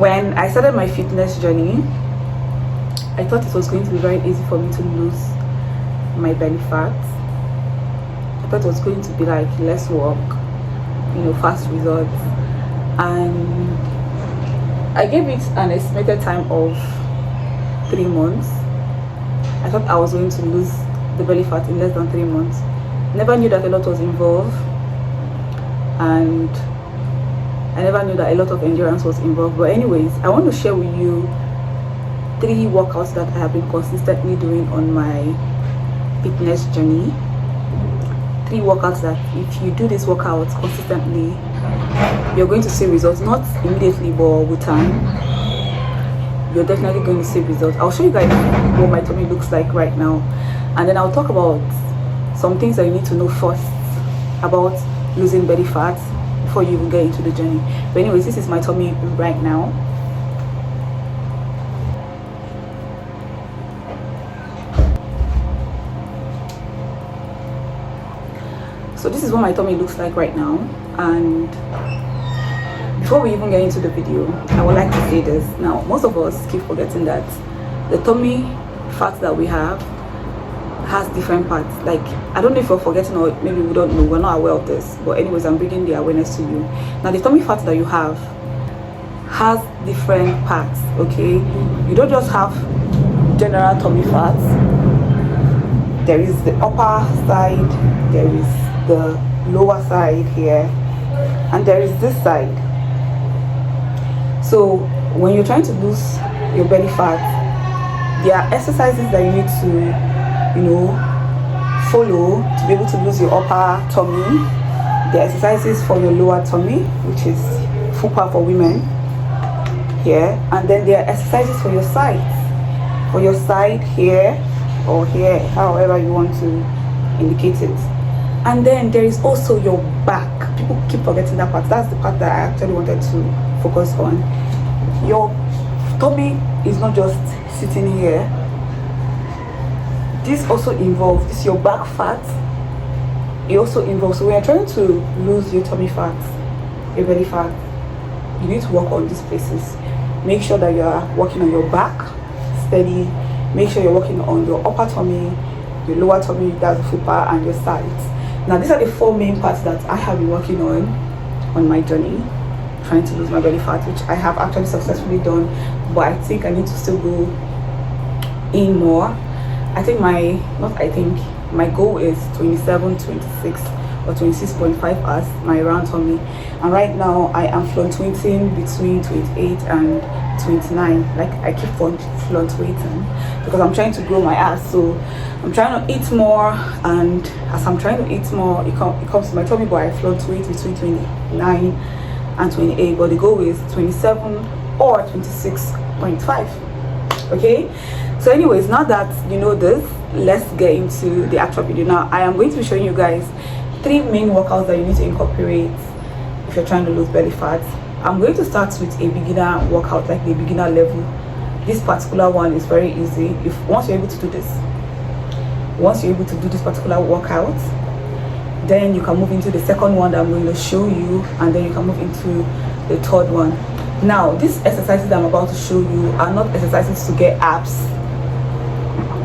When I started my fitness journey, I thought it was going to be very easy for me to lose my belly fat. I thought it was going to be like less work, fast results. And I gave it an estimated time of 3 months. I thought I was going to lose the belly fat in less than 3 months. Never knew that a lot was involved, and I never knew that a lot of endurance was involved. But anyways, I want to share with you 3 workouts that I have been consistently doing on my fitness journey. 3 workouts that if you do these workouts consistently, you're going to see results, not immediately but with time. You're definitely going to see results. I'll show you guys what my tummy looks like right now, and then I'll talk about some things that you need to know first about losing belly fat before you even get into the journey. But anyways, this is my tummy right now. So this is what my tummy looks like right now. And before we even get into the video, I would like to say this. Now, most of us keep forgetting that the tummy fat that we have has different parts. Like, I don't know if you're forgetting, or maybe we don't know, we're not aware of this, but anyways, I'm bringing the awareness to you. Now, the tummy fat that you have has different parts, okay? You don't just have general tummy fat. There is the upper side, there is the lower side here, and there is this side. So when you're trying to lose your belly fat, there are exercises that you need to follow to be able to lose your upper tummy. The exercises for your lower tummy, which is fupa for women here, and then there are exercises for your sides, for your side here or here, however you want to indicate it. And then there is also your back. People keep forgetting that part. That's the part that I actually wanted to focus on. Your tummy is not just sitting here. This also involves, this your back fat. It also involves, so when you're trying to lose your tummy fat, your belly fat, you need to work on these places. Make sure that you are working on your back steady. Make sure you're working on your upper tummy, your lower tummy, that's the fupa, and your sides. Now, these are the 4 main parts that I have been working on my journey, trying to lose my belly fat, which I have actually successfully done, but I think I need to still go in more. My goal is 27, 26 or 26.5 as my round tummy, and right now I am fluctuating between 28 and 29. Like, I keep fluctuating because I'm trying to grow my ass, so I'm trying to eat more, and as I'm trying to eat more, it comes to my tummy, but I fluctuate between 29 and 28, but the goal is 27 or 26.5. okay, so anyways, now that you know this, let's get into the actual video. Now, I am going to be showing you guys 3 main workouts that you need to incorporate if you're trying to lose belly fat. I'm going to start with a beginner workout, like the beginner level. This particular one is very easy. Once you're able to do this particular workout, then you can move into the second one that I'm going to show you, and then you can move into the third one. Now, these exercises that I'm about to show you are not exercises to get abs,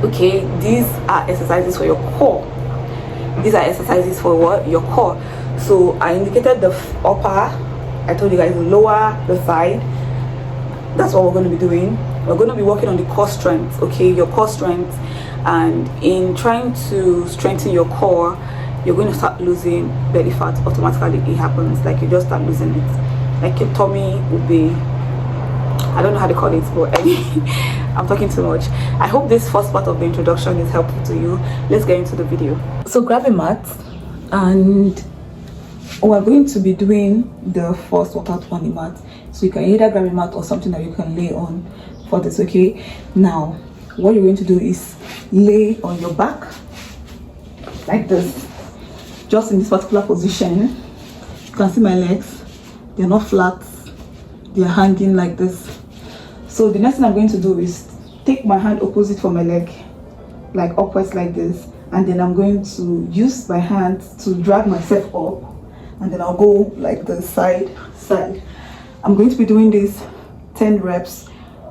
okay? These are exercises for your core. These are exercises for what? Your core. So I indicated the upper, I told you guys the lower, the side. That's what we're going to be doing. We're going to be working on the core strength, okay? Your core strength. And in trying to strengthen your core, you're going to start losing belly fat. Automatically it happens, like you just start losing it. Like your tummy will be, I don't know how to call it, but I'm talking too much. I hope this first part of the introduction is helpful to you. Let's get into the video. So grab a mat, and we're going to be doing the first workout on the mat. So you can either grab a mat or something that you can lay on for this, okay? Now, what you're going to do is lay on your back like this, just in this particular position. You can see my legs. They're not flat, they're hanging like this. So the next thing I'm going to do is take my hand opposite for my leg, like upwards like this, and then I'm going to use my hand to drag myself up, and then I'll go like the side. I'm going to be doing this 10 reps,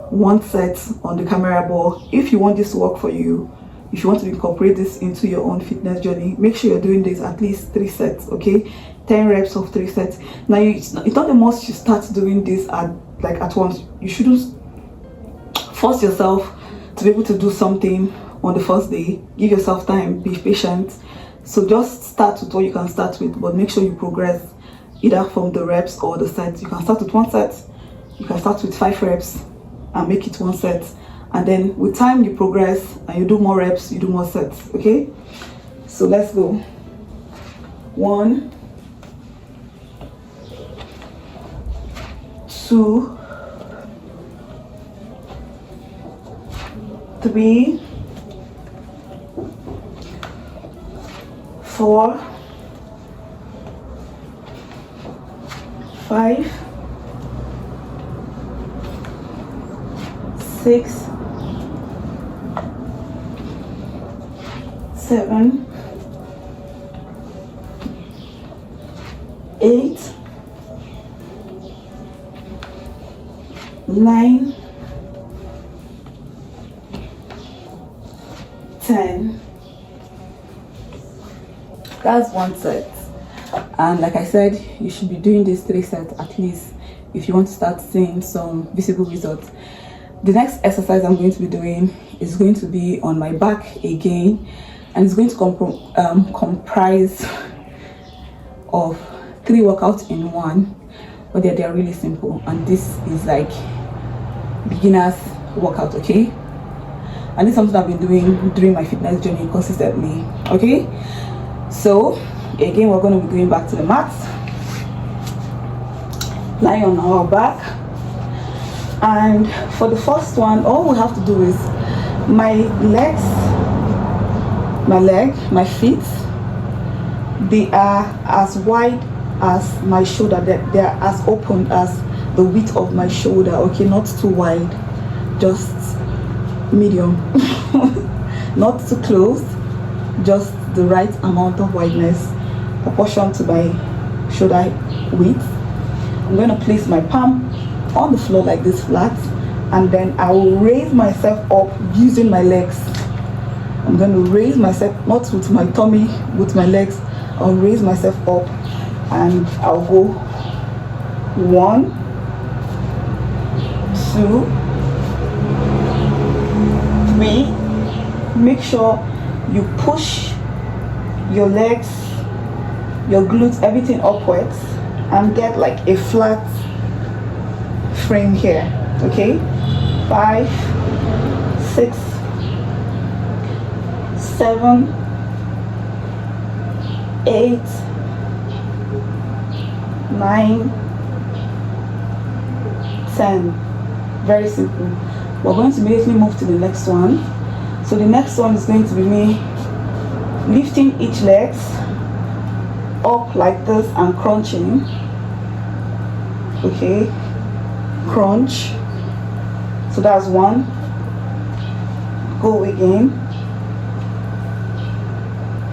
1 set on the camera ball. If you want this to work for you, if you want to incorporate this into your own fitness journey, make sure you're doing this at least 3 sets, okay? 10 reps of 3 sets. Now, it's not the most you start doing this at once. You shouldn't force yourself to be able to do something on the first day. Give yourself time, be patient. So just start with what you can start with, but make sure you progress either from the reps or the sets. You can start with 1 set, you can start with 5 reps and make it 1 set, and then with time you progress and you do more reps, you do more sets, okay? So let's go. 1, 2, 3, 4, 5, 6, 7, 8, 9, 10. That's 1 set. And like I said, you should be doing these 3 sets at least if you want to start seeing some visible results. The next exercise I'm going to be doing is going to be on my back again, and it's going to comprise of 3 workouts in one, but they're really simple, and this is like beginner's workout, okay? And this is something I've been doing during my fitness journey consistently, okay? So again, we're going to be going back to the mat, lying on our back. And for the first one, all we have to do is my legs, my feet, they are as wide as my shoulder. They're as open as the width of my shoulder, okay? Not too wide, just medium. Not too close, just the right amount of wideness, proportion to my shoulder width. I'm going to place my palm on the floor like this flat, and then I will raise myself up using my legs. I'm going to raise myself, not with my tummy, with my legs. I'll raise myself up and I'll go 1, 2, 3. Make sure you push your legs, your glutes, everything upwards, and get like a flat frame here, okay? 5, 6, 7, 8, 9, 10. Very simple. We're going to immediately move to the next one. So the next one is going to be me lifting each leg up like this and crunching, okay? Crunch. So that's 1. Go again.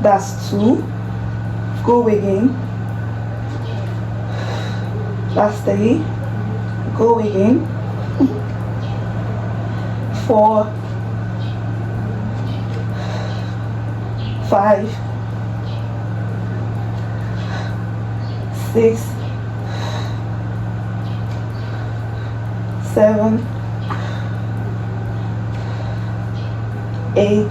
That's 2. Go again. That's 3. Go again. 4, 5, 6, 7, 8,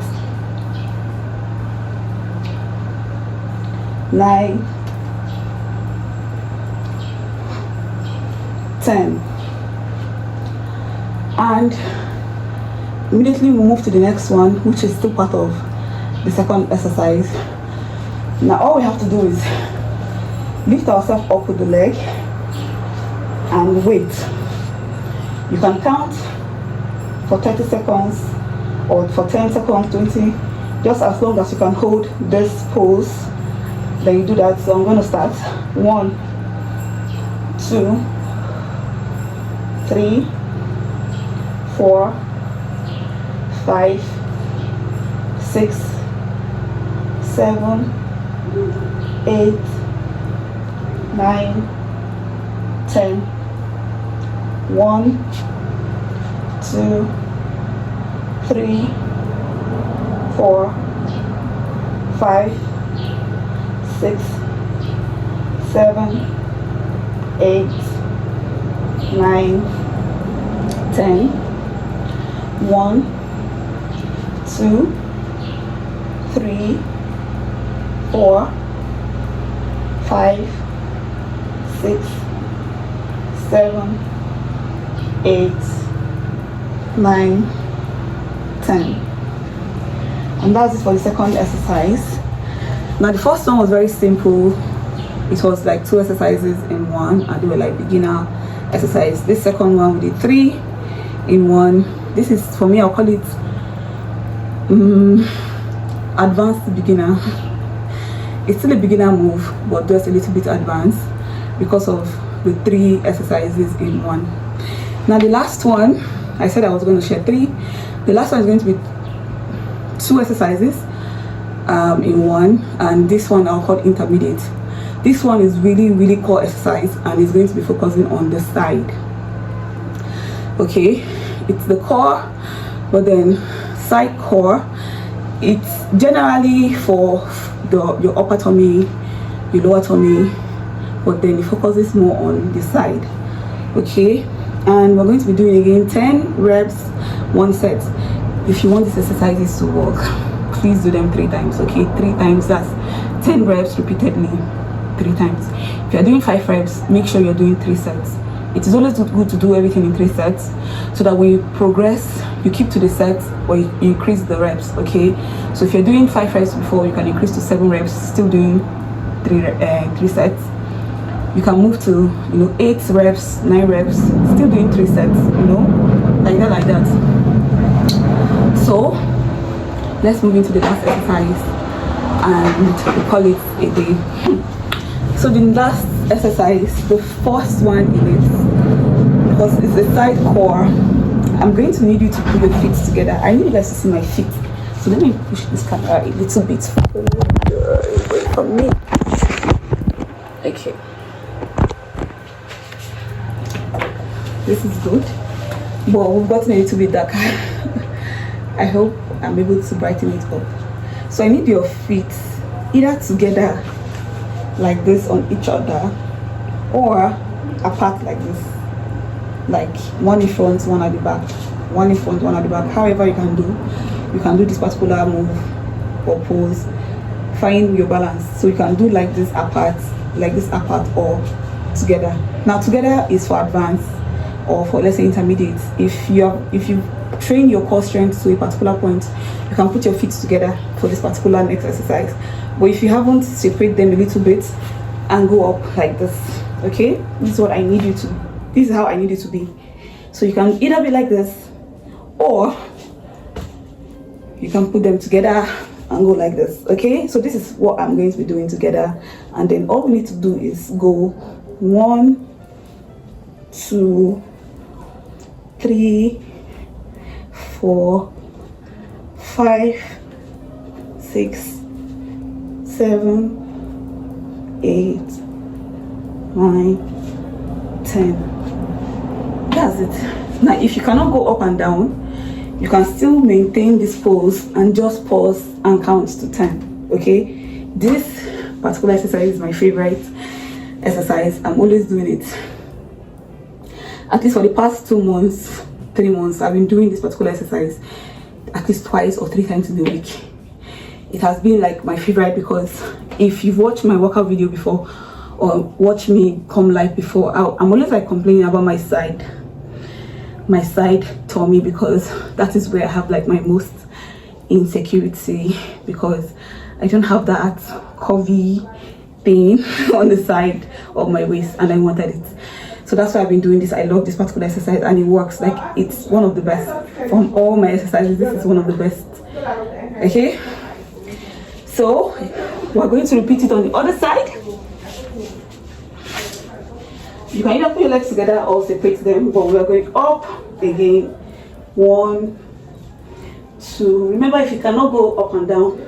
9, 10. And immediately we move to the next one, which is still part of the second exercise. Now all we have to do is lift ourselves up with the leg and wait. You can count for 30 seconds or for 10 seconds, 20, just as long as you can hold this pose, then you do that. So I'm going to start. 1, 2, 3, 4, 5, 6, 7, 8, 9, 10. 1, 2, 3, 4, 5, 6, 7, 8, 9, 10. 1, 2, 3, 4, 5, 6, 7, 8, 9, 10. And that's it for the second exercise. Now the first one was very simple. It was like 2 exercises in one, and they were like beginner exercise. This second one we did 3 in one. This is, for me, I'll call it advanced beginner. It's still a beginner move, but just a little bit advanced because of the 3 exercises in one. Now the last one, I said I was going to share 3. The last one is going to be 2 exercises in one, and this one I'll call intermediate. This one is really core exercise, and it's going to be focusing on the side. Okay, it's the core, but then side core, it's generally for your upper tummy, your lower tummy, but then it focuses more on the side. Okay, and we're going to be doing again 10 reps, 1 set. If you want these exercises to work, please do them 3 times. Okay, 3 times, that's 10 reps repeatedly 3 times. If you're doing 5 reps, make sure you're doing 3 sets. It is always good to do everything in 3 sets, so that when you progress, you keep to the sets or you increase the reps. Okay, so if you're doing 5 reps before, you can increase to 7 reps, still doing 3 sets. You can move to 8 reps, 9 reps, still doing 3 sets, like that. So let's move into the last exercise, and we call it a day. So the last exercise, the first one is, because it's the side core, I'm going to need you to put your feet together. I need you guys to see my feet. So let me push this camera a little bit away from me. Okay. This is good, but we've gotten a little bit darker. I hope I'm able to brighten it up. So I need your feet either together like this on each other, or apart like this, like one in front, one at the back, one in front, one at the back. However you can do this particular move or pose. Find your balance. So you can do like this apart, or together. Now together is for advanced, or for, let's say, intermediate. If you train your core strength to a particular point, you can put your feet together for this particular next exercise. But if you haven't, separate them a little bit and go up like this. Okay, this is what I need you to, this is how I need you to be. So you can either be like this, or you can put them together and go like this. Okay, so this is what I'm going to be doing together, and then all we need to do is go 1, 2, 3, 4, 5, 6, 7, 8, 9, 10. That's it. Now if you cannot go up and down, you can still maintain this pose and just pause and count to 10. Okay, this particular exercise is my favorite exercise. I'm always doing it. At least for the past 2 months, 3 months, I've been doing this particular exercise at least 2 or 3 times in a week. It has been like my favorite, because if you've watched my workout video before or watched me come live before, I'm always like complaining about my side tummy, because that is where I have like my most insecurity, because I don't have that curvy thing on the side of my waist, and I wanted it. So that's why I've been doing this. I love this particular exercise, and it works. Like, it's one of the best from all my exercises. This is one of the best. Okay, so we're going to repeat it on the other side. You can either put your legs together or separate them, but we're going up again. 1, 2. Remember, if you cannot go up and down,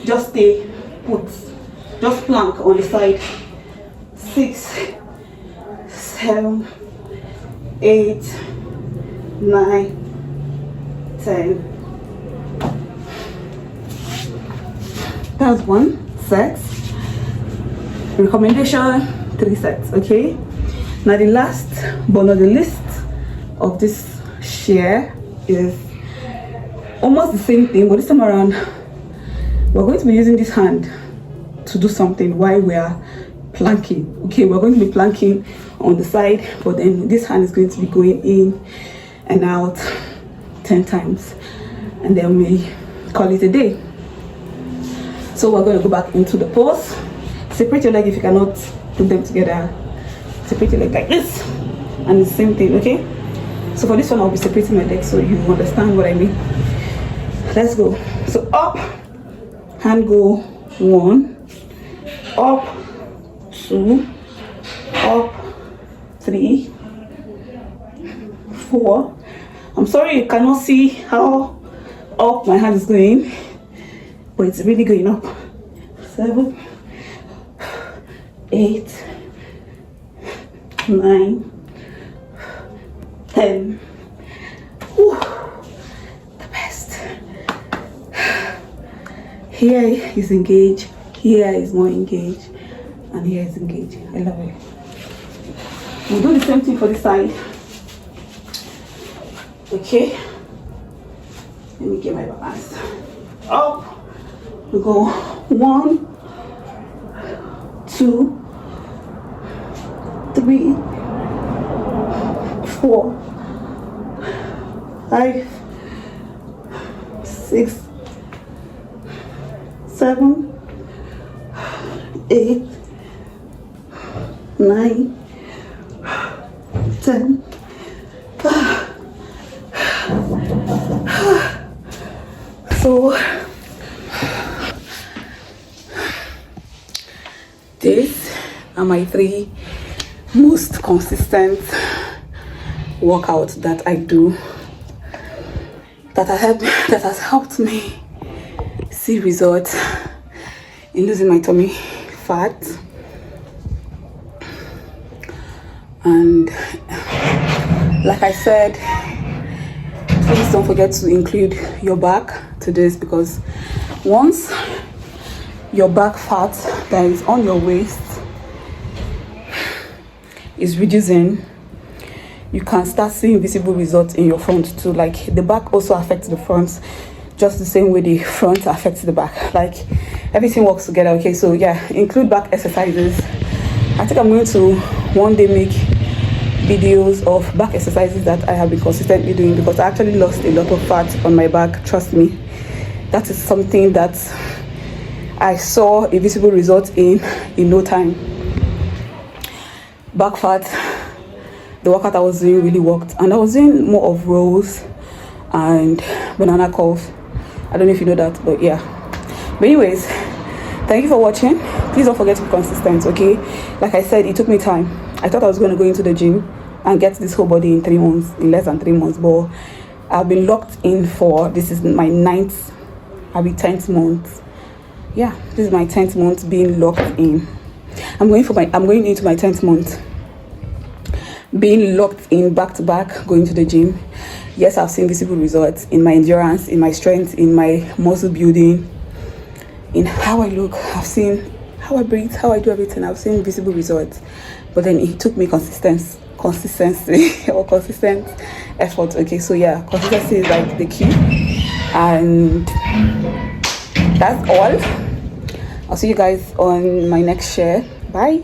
just stay put, just plank on the side. 6, 7, 8, 9, 10. That's 1 set. Recommendation 3 sets. Okay, now the last but not the least of this share is almost the same thing, but this time around we're going to be using this hand to do something while we are planking. Okay, we're going to be planking on the side, but then this hand is going to be going in and out 10 times, and then we call it a day. So we're going to go back into the pose. Separate your leg if you cannot put them together. Separate your leg like this, and the same thing. Okay, so for this one I'll be separating my legs so you understand what I mean. Let's go. So up, hand go 1, up 2, up 3, 4. I'm sorry you cannot see how up my hand is going, but it's really going up. 7, 8, 9, 10. Whew, the best. Here is engaged, here is more engaged, and here is engaged. I love it. We'll do the same thing for this side. Okay, let me get my balance. Up, we go 1, 2, 3, 4, 5, 6, 7, 8, 9, 10. So these are my 3 most consistent workouts that I do that has helped me see results in losing my tummy fat. And like I said, please don't forget to include your back to this, because once your back fat that is on your waist is reducing, you can start seeing visible results in your front too. Like the back also affects the front just the same way the front affects the back. Like everything works together. Okay, so yeah, include back exercises. I think I'm going to one day make videos of back exercises that I have been consistently doing, because I actually lost a lot of fat on my back. Trust me, that is something that I saw a visible result in no time. Back fat, the workout I was doing really worked, and I was doing more of rows and banana curls. I don't know if you know that, but yeah. But anyways, thank you for watching. Please don't forget to be consistent. Okay, like I said, it took me time. I thought I was going to go into the gym and get this whole body in 3 months, in less than 3 months, but I've been locked in for, this is my 9th, I'll be 10th month. Yeah, this is my 10th month being locked in. I'm going into my 10th month being locked in back to back, going to the gym. Yes, I've seen visible results in my endurance, in my strength, in my muscle building, in how I look. I've seen how I breathe, how I do everything. I've seen visible results, but then it took me consistency or consistent effort. Okay, so yeah, consistency is like the key, and that's all. I'll see you guys on my next share. Bye.